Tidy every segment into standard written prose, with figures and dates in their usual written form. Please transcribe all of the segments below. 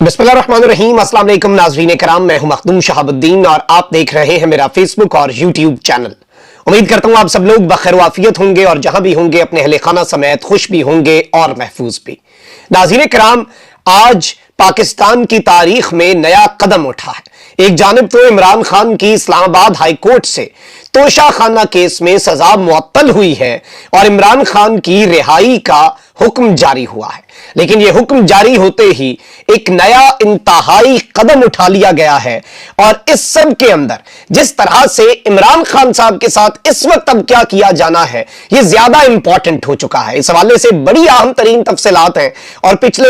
बिस्मिल्लाहिर्रहमानिर्रहीम। अस्सलाम वालेकुम नाज़रीन कराम, मैं हूं मखदूम शहाबुद्दीन और आप देख रहे हैं मेरा फेसबुक और यूट्यूब चैनल। उम्मीद करता हूं आप सब लोग बखैर वाफियत होंगे और जहां भी होंगे अपने अहले खाना समेत खुश भी होंगे और महफूज भी। नाज़रीन कराम, आज पाकिस्तान की तारीख में नया कदम उठा है। एक जानिब तो इमरान खान की इस्लामाबाद हाई कोर्ट से तोशाखाना केस में सजा मुअत्तल हुई है और इमरान खान की रिहाई का हुक्म जारी हुआ है, लेकिन यह हुक्म जारी होते ही एक नया इंतहाई कदम उठा लिया गया है। और इस सब के अंदर जिस तरह से इमरान खान साहब के साथ इस वक्त अब क्या किया जाना है, यह ज्यादा इंपॉर्टेंट हो चुका है। इस हवाले से बड़ी अहम तरीन तफसीलात हैं और पिछले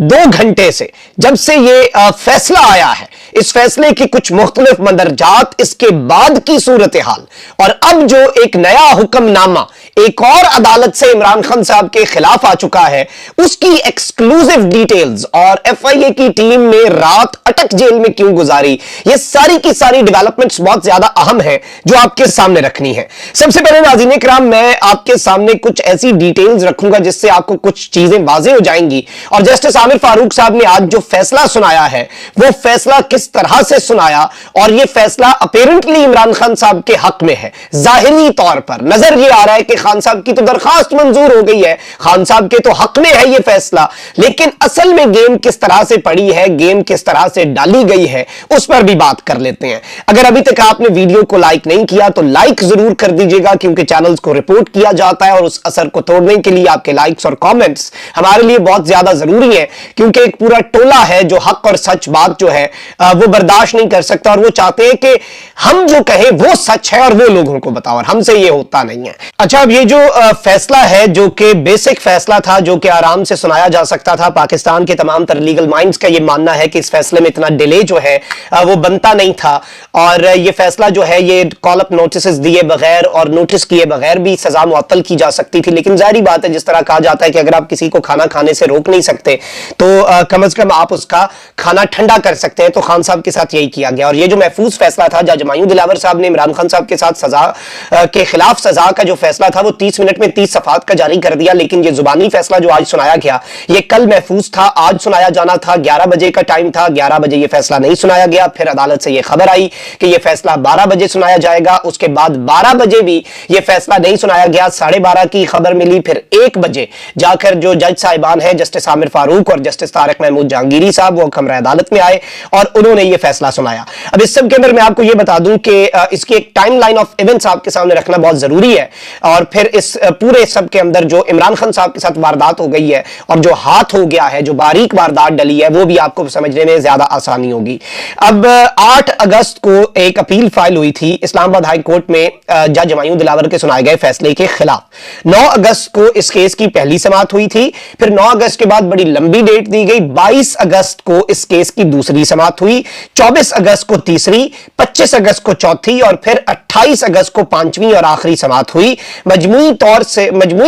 2 घंटे से जब से यह फैसला आया है, इस फैसले की कुछ मुख्तलिफ मंदरजात, इसके बाद की सूरत हाल और अब जो एक नया हुक्मनामा एक और अदालत से इमरान खान साहब के खिलाफ आ चुका है, उसकी एक्सक्लूसिव डिटेल्स और एफआईए की टीम ने रात अटक जेल में क्यों गुजारी, ये सारी की सारी डेवलपमेंट्स बहुत ज्यादा अहम है जो आपके सामने रखनी है। सबसे पहले नाज़रीन किराम, मैं आपके सामने कुछ ऐसी डिटेल्स रखूंगा जिससे आपको कुछ चीजें वाज़ेह हो जाएंगी। और जस्टिस आमिर फारूक साहब ने आज जो फैसला सुनाया है, वो फैसला किस तरह से सुनाया और यह फैसला अपेरेंटली इमरान खान साहब के हक में है। जाहिरी तौर पर नजर यह आ रहा है कि खान साहब की तो दरखास्त मंजूर हो गई है, खान साहब के तो हक में है यह फैसला, लेकिन असल में गेम किस तरह से पड़ी है, गेम किस तरह से डाली गई है, उस पर भी बात कर लेते हैं। अगर अभी तक आपने वीडियो को लाइक नहीं किया तो लाइक जरूर कर दीजिएगा, क्योंकि चैनल्स को रिपोर्ट किया जाता है और उस असर को तोड़ने के लिए आपके लाइक्स और कमेंट्स हमारे लिए बहुत ज्यादा जरूरी है, क्योंकि एक पूरा टोला है जो हक और सच बात जो है वो बर्दाश्त नहीं कर सकता और वो चाहते हैं कि हम जो कहें वो सच है और वो लोगों को बताओ, और हमसे ये होता नहीं है। अच्छा, अब ये जो फैसला है जो कि बेसिक फैसला था, जो कि आराम से सुनाया जा सकता था, पाकिस्तान के तमाम तर लीगल माइंड्स का ये मानना है कि इस फैसले में इतना डिले जो है वो बनता नहीं था और ये फैसला जो है ये कॉल अप नोटिस दिए बगैर और नोटिस किए बगैर भी सजा मुअत्तल की जा सकती थी। लेकिन जाहिर बात है, जिस तरह कहा जाता है कि अगर आप किसी को खाना खाने से रोक नहीं सकते तो कम से कम आप उसका खाना ठंडा कर सकते हैं, तो खान साहब के साथ यही किया गया। और ये जो महफूज फैसला था, जज हुमायूं दिलावर साहब ने इमरान खान साहब के साथ सजा के खिलाफ सजा का जो फैसला था वो 30 मिनट में 30 सफात का जारी कर दिया। लेकिन ये जुबानी फैसला जो आज सुनाया गया, ये कल महफूज था, आज सुनाया जाना था, 11 बजे का टाइम था, 11 बजे ये फैसला नहीं सुनाया गया। फिर अदालत से ये खबर आई कि ये फैसला 12 बजे सुनाया जाएगा। उसके बाद 12 बजे भी ये फैसला नहीं सुनाया गया, 12:30 की खबर मिली। फिर 1 बजे जाकर जो जज साहिबान है, जस्टिस आमिर फारूक और जस्टिस तारिक महमूद जहांगीरी साहब, वो कमरा अदालत में आए और उन्होंने ये फैसला सुनाया। अब इस सब के अंदर मैं आपको ये बता दूं कि इसकी एक टाइमलाइन ऑफ इवेंट्स आपके सामने रखना बहुत जरूरी है। और फिर इस पूरे सब के अंदर जो इमरान खान साहब के साथ वारदात हो गई है और जो हाथ हो गया है, जो बारीक वारदात डली है, वो भी आपको समझने में ज्यादा आसानी होगी। अब 8 अगस्त को एक अपील फाइल हुई थी इस्लामाबाद हाई कोर्ट में जज हुमायूं दिलावर के सुनाए गए फैसले के खिलाफ। 9 अगस्त को इस केस की पहली समाअत हुई थी। फिर 9 अगस्त के बाद बड़ी लंबी डेट दी गई, 22 अगस्त को इस केस की दूसरी समाअत हुई, 24 अगस्त को तीसरी, 25 अगस्त को चौथी और फिर 28 अगस्त को 5वीं और आखिरी समाअत हुई। मजमूई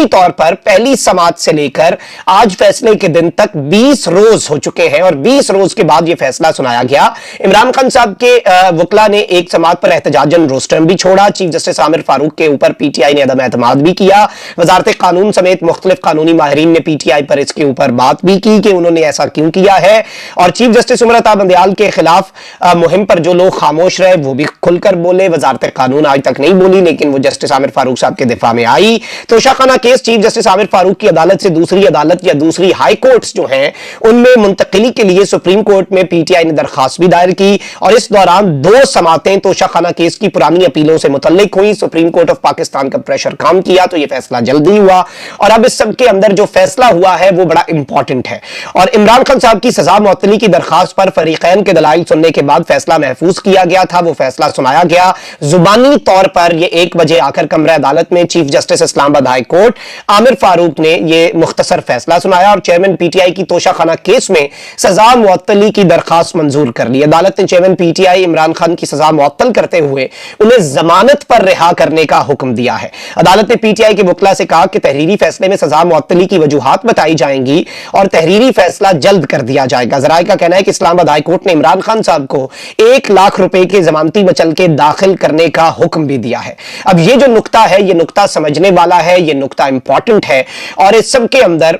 तौर पर पहली समाअत से लेकर आज फैसले के दिन तक 20 रोज हो चुके हैं और 20 रोज के बाद यह फैसला सुनाया गया। इमरान खान साहब के वकला ने एक समाअत पर एहतजाजन रोस्टरम भी छोड़ा। चीफ जस्टिस आमिर फारूक के ऊपर पीटीआई ने अदम एतमाद भी किया। वजारत कानून समेत मुख्तलिफ कानूनी माहिरीन ने पीटीआई पर इसके ऊपर बात भी की कि उन्होंने ऐसा क्यों किया है। और चीफ जस्टिस उमर अता बंदयाल के खिलाफ मुहिम पर जो लोग खामोश रहे वो भी खुलकर बोले। वजारत कानून आज तक नहीं बोली, लेकिन वो जस्टिस आमिर फारूक साहब के दिफा में आई। Toshakhana case chief justice Aamir Farooq की अदालत से दूसरी अदालत या दूसरी हाई कोर्ट्स जो हैं उनमें मुंतकिली के लिए सुप्रीम कोर्ट में पीटीआई ने दरखास्त भी दायर की और इस दौरान 2 समातें तोशाखाना केस की पुरानी अपीलों से मुतल्लिक हुई। सुप्रीम कोर्ट ऑफ पाकिस्तान का प्रेशर काम किया तो यह फैसला जल्दी हुआ। और अब इस सब के अंदर जो फैसला हुआ है वो बड़ा इंपॉर्टेंट है और इमरान खान साहब की सजा मुअत्तली की दरखास्त पर फरीकैन के दलाइल सुनने के बाद फैसला महफूज किया गया था, वो फैसला सुनाया गया। जुबानी तौर पर यह 1 बजे आकर कमरा अदालत में chief justice Islamabad high court Aamir Farooq ने यह मुख्तसर फैसला सुनाया और चेयरमैन पीटीआई की तोशाखाना केस में सजा मुअत्तली की दरखास्त मंजूर कर ली। अदालत ने चेयरमैन पीटीआई इमरान खान की सजा मुअत्तल करते हुए उन्हें जमानत पर रिहा करने का हुक्म दिया है। अदालत ने पीटीआई के वकला से कहा कि तहरीरी फैसले में सजा मुअत्तली की वजूहात बताई जाएंगी और तहरीरी फैसला जल्द कर दिया जाएगा। ज़राए का कहना है कि इस्लामाबाद हाई कोर्ट ने इमरान खान साहब को 1 लाख रुपए के जमानती बचल के दाखिल करने का हुक्म भी दिया है। अब ये जो नुक्ता है, ये नुक्ता समझने वाला है, ये नुक्ता इंपॉर्टेंट है और इस सब के अंदर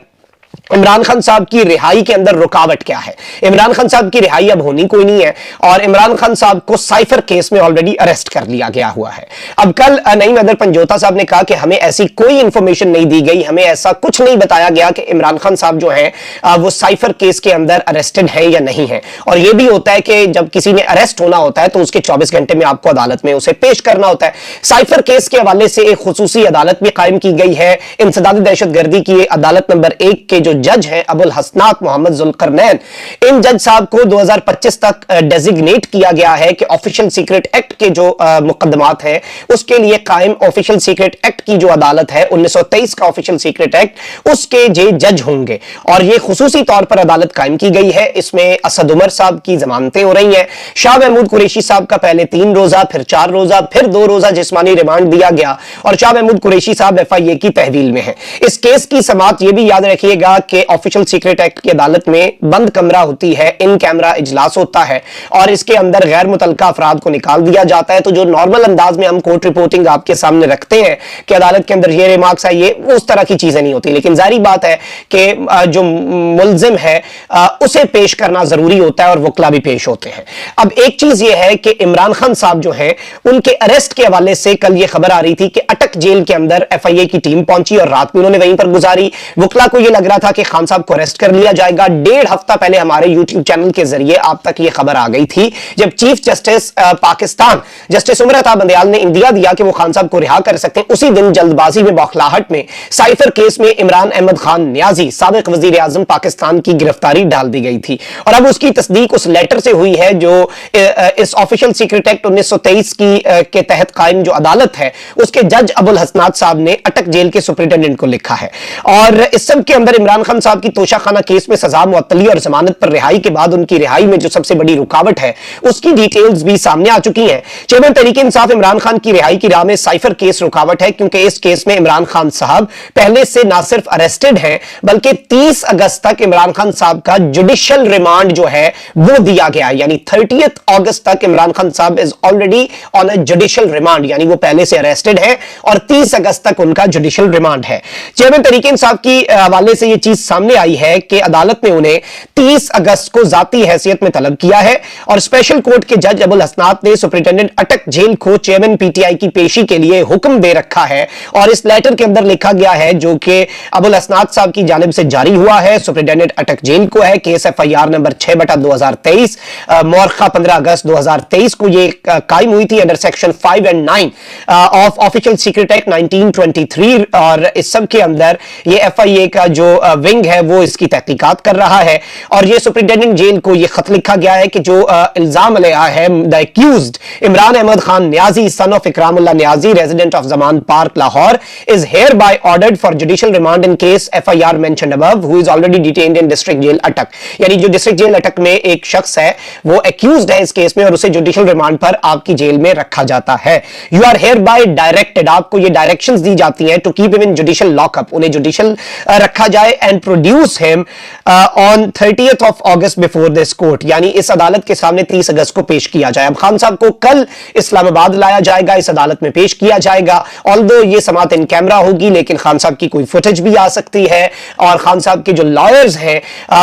इमरान खान साहब की रिहाई के अंदर रुकावट क्या है। इमरान खान साहब की रिहाई अब होनी कोई नहीं है और इमरान खान साहब को साइफर केस में ऑलरेडी अरेस्ट कर लिया गया हुआ है। अब कल नईम हैदर पंजोता साहब ने कहा कि हमें ऐसी कोई इंफॉर्मेशन नहीं दी गई, हमें ऐसा कुछ नहीं बताया गया कि इमरान खान साहब जो है वो साइफर केस के अंदर अरेस्टेड है या नहीं है। और यह भी होता है कि जब किसी ने अरेस्ट होना होता है तो उसके 24 घंटे में आपको अदालत में उसे पेश करना होता है। साइफर केस के हवाले से एक खुसूसी अदालत भी कायम की गई है। इंसदाद दहशतगर्दी की अदालत नंबर 1 के जो जज हैं अबुल हसनात मोहम्मद जुल्करनैन, इन जज साहब को 2025 तक डेजिग्नेट किया गया है कि ऑफिशियल सीक्रेट एक्ट के जो मुकदमात हैं उसके लिए कायम ऑफिशियल सीक्रेट एक्ट की जो अदालत है 1923 का ऑफिशियल सीक्रेट एक्ट, उसके जे जज होंगे। और यह खुसूसी तौर पर अदालत कायम की गई है। इसमें असद उमर साहब की जमानतें हो रही हैं। शाह महमूद कुरैशी साहब का पहले 3 रोजा, फिर 4 रोजा, फिर 2 रोजा जिस्मानी रिमांड दिया गया और शाह महमूद कुरैशी साहब FIA की तहवील में है। इस केस की समाअत यह भी याद रखिएगा कि ऑफिशियल सीक्रेट एक्ट की अदालत में बंद कमरा होती है, इन कैमरा इजलास होता है और इसके अंदर गैर मुतल्लका अफराद को निकाल दिया जाता है। तो जो नॉर्मल अंदाज में हम कोर्ट रिपोर्टिंग आपके सामने रखते हैं कि अदालत के अंदर ये रिमार्क्स है, ये उस तरह की चीजें नहीं होती। लेकिन जारी बात है कि जो मुल्जिम है उसे पेश करना जरूरी होता है और वकला भी पेश होते हैं। अब एक चीज ये है कि इमरान खान साहब जो है उनके अरेस्ट के हवाले से कल ये खबर आ रही थी कि अटक जेल के अंदर FIA की टीम पहुंची और रात भी उन्होंने वहीं पर गुजारी। वकला को यह लग रहा था कि खान साहब को अरेस्ट कर लिया जाएगा। 1.5 हफ्ता पहले हमारे YouTube चैनल के जरिए आप तक यह खबर आ गई थी जब chief justice Pakistan justice Umar Ata Bandial ने इंदिया दिया कि वो खान साहब को रिहा कर सकते हैं। उसी दिन जल्दबाजी में, बौखलाहट में साइफर केस में इमरान अहमद खान नियाजी साबिक वजीर आजम पाकिस्तान की गिरफ्तारी डाल दी गई थी और अब उसकी तस्दीक उस लेटर से हुई है जो इस ऑफिशियल सीक्रेट एक्ट 1923 के तहत कायम जो अदालत है उसके जज अबुल हसनात साहब ने अटक जेल के सुपरिटेंडेंट को लिखा है। और इस सब के अंदर इमरान खान साहब की तोशाखाना केस में सजा मुअत्तली और जमानत पर रिहाई के बाद उनकी रिहाई में जो सबसे बड़ी रुकावट है उसकी डिटेल्स भी सामने आ चुकी हैं। चेयरमैन तहरीक इंसाफ इमरान खान की रिहाई की राह में साइफर केस रुकावट है क्योंकि इस केस में इमरान खान साहब पहले से ना सिर्फ अरेस्टेड हैं बल्कि 30 अगस्त तक इमरान खान साहब का जुडिशियल रिमांड जो है वो दिया गया है। यानी 30 अगस्त तक इमरान खान साहब is already on a judicial remand, यानी वो पहले से अरेस्टेड है और 30 अगस्त तक उनका जुडिशियल रिमांड है। चेयरमैन तहरीक इंसाफ की हवाले से यह चीज सामने आई है कि अदालत ने उन्हें 30 अगस्त को जाती हैसियत में तलब किया है और स्पेशल कोर्ट के जज अबुल हसनात ने सुपरिटेंडेंट अटक जेल को चेयरमैन PTI की पेशी के लिए हुक्म दे रखा है। और इस लेटर के अंदर लिखा गया है जो कि अबुल हसनात साहब की जानिब से जारी हुआ है, सुपरिटेंडेंट अटक जेल को है। केस FIR नंबर 6/2023 मौरखा 15 अगस्त 2023 को ये कायम हुई थी अंडर सेक्शन 5 और 9 ऑफ ऑफिशियल सीक्रेट एक्ट 1923 और इस सब के अंदर ये FIA का जो विंग है वो इसकी तहकीकात कर रहा है। और ये सुपरिटेंडेंट जेल को ये खत लिखा गया है कि जो इल्जाम लगा है the accused Imran Ahmed Khan Niazi son of Ikramullah Niazi resident of Zaman park Lahore is hereby ordered for judicial remand in case FIR mentioned above who is already detained in district jail Attock. यानी जो डिस्ट्रिक्ट जेल अटक में एक शख्स है वो एक्यूज्ड है इस केस में और उसे जुडिशियल रिमांड पर आपकी जेल में रखा जाता है। You are hereby directed, आपको ये डायरेक्शंस दी जाती हैं to keep him in judicial lockup, उन्हें जुडिशियल रखा जाए and produce him on 30th of August before this court, यानी इस अदालत के सामने 30 अगस्त को पेश किया जाए। अब खान साहब को कल इस्लामाबाद लाया जाएगा, इस अदालत में पेश किया जाएगा। ऑल्दो ये समाअत इन कैमरा होगी लेकिन खान साहब की कोई फुटेज भी आ सकती है और खान साहब के जो लॉयर्स हैं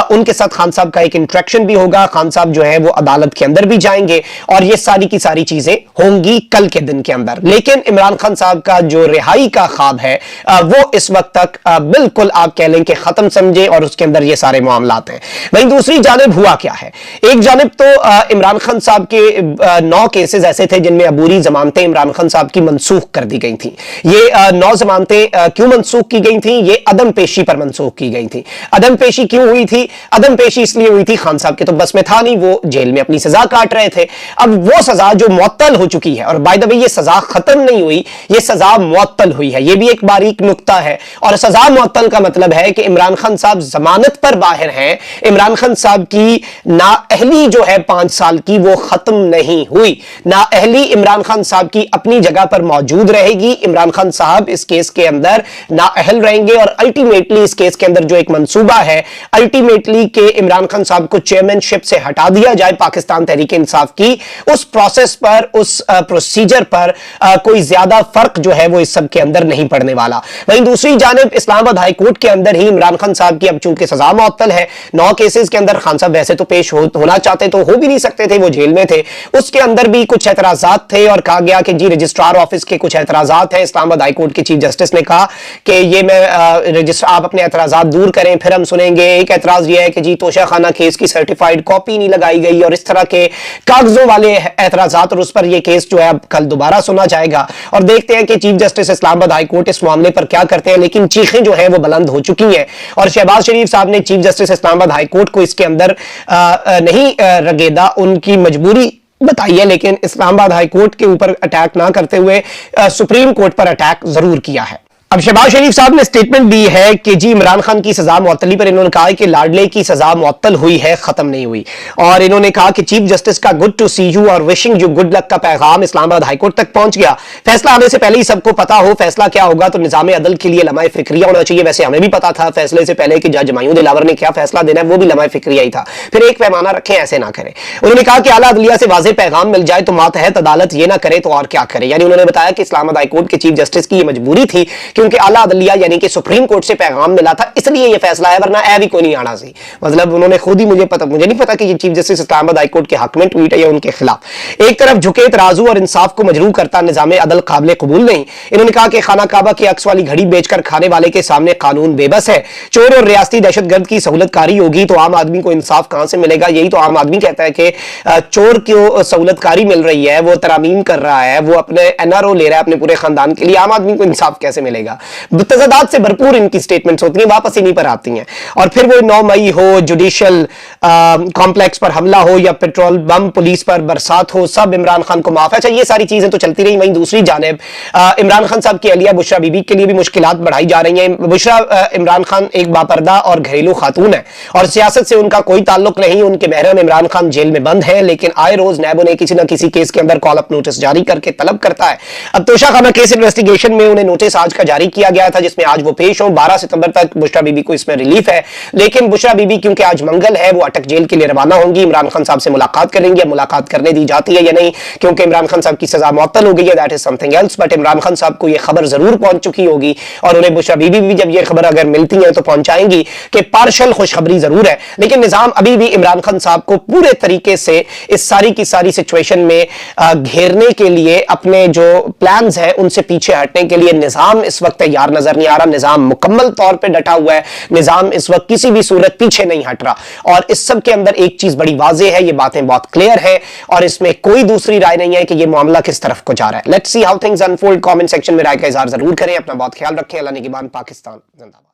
उनके साथ खान साहब का एक इंटरेक्शन भी होगा। खान साहब जो है वो अदालत के अंदर भी जाएंगे और ये सारी की सारी चीजें होंगी कल के दिन के अंदर। लेकिन इमरान खान साहब का जो रिहाई का ख्वाब है वो इस वक्त तक बिल्कुल आप कह लें कि खत्म समझे और उसके अंदर ये सारे मामलात हैं। वहीं दूसरी जानिब हुआ क्या है, एक जानिब तो इमरान खान साहब के 9 केसेस ऐसे थे जिनमें अबूरी जमानतें इमरान खान साहब की मनसूख कर दी गई थी। ये 9 जमानतें क्यों मनसूख की गई थी, ये अदम पेशी पर मनसूख की गई थी। अदम पेशी क्यों हुई थी, अदम पेशी इसलिए हुई थी खान साहब के तो बस में था नहीं, वो जेल में अपनी सजा काट रहे थे। अब वो सजा जो मुअत्तल हो चुकी है, और बाय द वे ये सजा खत्म नहीं हुई, ये सजा मुअत्तल हुई है, ये भी एक बारीक नुक्ता है। और सजा मुअत्तल का मतलब है कि इमरान खान साहब जमानत पर बाहर हैं, इमरान खान साहब की नाअहली जो है 5 साल की वो खत्म नहीं हुई। नाअहली इमरान खान साहब की अपनी जगह पर मौजूद रहेगी। इमरान खान साहब इस केस के अंदर नाअहल रहेंगे और अल्टीमेटली इस केस के अंदर जो एक मंसूबा है अल्टीमेटली के इमरान खान साहब को चेयरमैनशिप से हटा दिया जाए पाकिस्तान तहरीक इंसाफ की, उस प्रोसेस पर, उस प्रोसीजर पर कोई ज्यादा फर्क जो है वो इस सब के अंदर नहीं पड़ने वाला। वहीं दूसरी जानिब इस्लामाबाद हाई कोर्ट के अंदर ही इमरान खान साहब की अब चूंकि सजा मुअत्तल है, 9 केसेस के अंदर खान साहब वैसे तो पेश होना चाहते तो हो भी नहीं सकते थे, वो जेल में थे, उसके अंदर भी कुछ एतराजात थे और कहा गया कि जी रजिस्ट्रार ऑफिस के कुछ एतराजात हैं। इस्लामाबाद हाई कोर्ट के चीफ जस्टिस ने कहा कि ये आप अपने एतराजात दूर करें, फिर हम सुनेंगे। एक एतराज ये है कि जी तोशा खाना केस की सर्टिफाइड कॉपी नहीं लगाई गई और इस तरह के कागजों वाले एतराजात, और उस पर यह केस जो है अब कल दोबारा सुना जाएगा और देखते हैं कि chief justice Islamabad high court इस मामले पर क्या करते हैं। लेकिन चीखें जो है वो बुलंद हो चुकी हैं और शहबाज शरीफ साहब ने chief justice Islamabad high court को इसके अंदर नहीं रगेदा, उनकी मजबूरी बताई है, लेकिन इस्लामाबाद हाई कोर्ट के ऊपर अटैक ना करते हुए सुप्रीम कोर्ट पर अटैक जरूर किया है। अब शहबाज शरीफ साहब ने स्टेटमेंट दी है कि जी इमरान खान की सजा मुअत्तली पर इन्होंने कहा कि लाडले की सजा मुअत्तल हुई है, खत्म नहीं हुई, और इन्होंने कहा कि चीफ जस्टिस का गुड टू सी यू और विशिंग यू गुड लक का पैगाम इस्लामाबाद हाईकोर्ट तक पहुंच गया। फैसला आने से पहले ही सबको पता हो फैसला क्या होगा तो निजाम अदल के लिए लम्हा फिक्रिया होना चाहिए। वैसे हमें भी पता था फैसले से पहले कि जज मायूद दिलावर ने क्या फैसला देना है, वो भी लम्हा फिक्रिया ही था। फिर एक पैमाना रखें, ऐसे ना करें। उन्होंने कहा कि आला अदलिया से वाज़ेह पैगाम मिल जाए तो मातहत अदालत ये ना करे तो और क्या करे। यानी उन्होंने बताया कि इस्लामाबाद हाईकोर्ट के चीफ जस्टिस की मजबूरी थी क्योंकि आला अदलिया यानी कि सुप्रीम कोर्ट से पैगाम मिला था, इसलिए ये फैसला है, वरना भी कोई नहीं आना सी। मतलब उन्होंने खुद ही मुझे नहीं पता कि ये chief justice Islamabad high court के हक में ट्वीट है या उनके खिलाफ। एक तरफ झुके तराजू और इंसाफ को मजरूह करता निजाम अदल काबिल कबूल नहीं। इन्होंने कहा कि खाना काबा की अक्स वाली घड़ी बेचकर खाने वाले के सामने कानून बेबस है। चोर और रियासती दहशतगर्द की सहूलतकारी होगी तो आम आदमी को इंसाफ कहां से मिलेगा। यही तो आम आदमी कहता है कि चोर को सहूलतकारी मिल रही है, वो तरामीम कर रहा है, वो अपने एनआरओ ले रहा है अपने पूरे खानदान के लिए, आम आदमी को इंसाफ कैसे मिलेगा। तजादात से भरपूर की स्टेटमेंट्स होती हैं, वापस इन्हीं पर आती हैं। और फिर वो 9 मई हो, जुडिशियल कॉम्प्लेक्स पर हमला हो या पेट्रोल बम पुलिस पर बरसात हो, सब इमरान खान को माफ है। अच्छा, ये सारी चीजें तो चलती रही। वहीं दूसरी जानिब इमरान खान साहब की अहलिया बुशरा बीबी के लिए भी मुश्किलात बढ़ाई जा रही हैं। बुशरा इमरान खान एक बापर्दा और घरेलू खातून है और सियासत से उनका कोई ताल्लुक नहीं। उनके महरम इमरान खान जेल में बंद है, लेकिन आए रोज नैब उन्हें किसी न किसी केस के अंदर कॉल अप नोटिस जारी करके तलब करता है। अब तोशा खाना केस इन्वेस्टिगेशन में उन्हें नोटिस आज का जारी किया गया था, जिसमें आज वो पेश हो। 12 सितंबर तक बुशरा बीबी को इसमें रिलीफ है, लेकिन बुशरा बीबी क्योंकि आज मंगल है, वो अटक जेल के लिए रवाना होंगी। इमरान खान साहब से मुलाकात करेंगे। मुलाकात करने दी जाती है या नहीं, क्योंकि इमरान खान साहब की सजा मुअत्तल हो गई है, that is something else. But Imran Khan साहब को यह खबर जरूर पहुंच चुकी होगी और उन्हें बुशरा बीबी भी जब यह खबर अगर मिलती है तो पहुंचाएंगी कि पार्शल खुशखबरी जरूर है। लेकिन निजाम अभी भी इमरान खान साहब को पूरे तरीके से इस सारी की सारी सिचुएशन में घेरने के लिए, अपने जो प्लान्स हैं उनसे पीछे हटने के लिए निजाम इस वक्त तैयार नजर नहीं आ रहा। निजाम मुकम्मल तौर पे डटा हुआ है। निजाम इस वक्त किसी भी सूरत पीछे नहीं हट रहा। और इस सब के अंदर एक चीज बड़ी वाज़ेह है, ये बातें बहुत क्लियर है और इसमें कोई दूसरी राय नहीं है कि ये मामला किस तरफ को जा रहा है। Let's see how things unfold. Comment section में राय का इजहार जरूर करें। अपना बहुत ख्याल रखें। अल्लाह निगहबान। पाकिस्तान जिंदाबाद।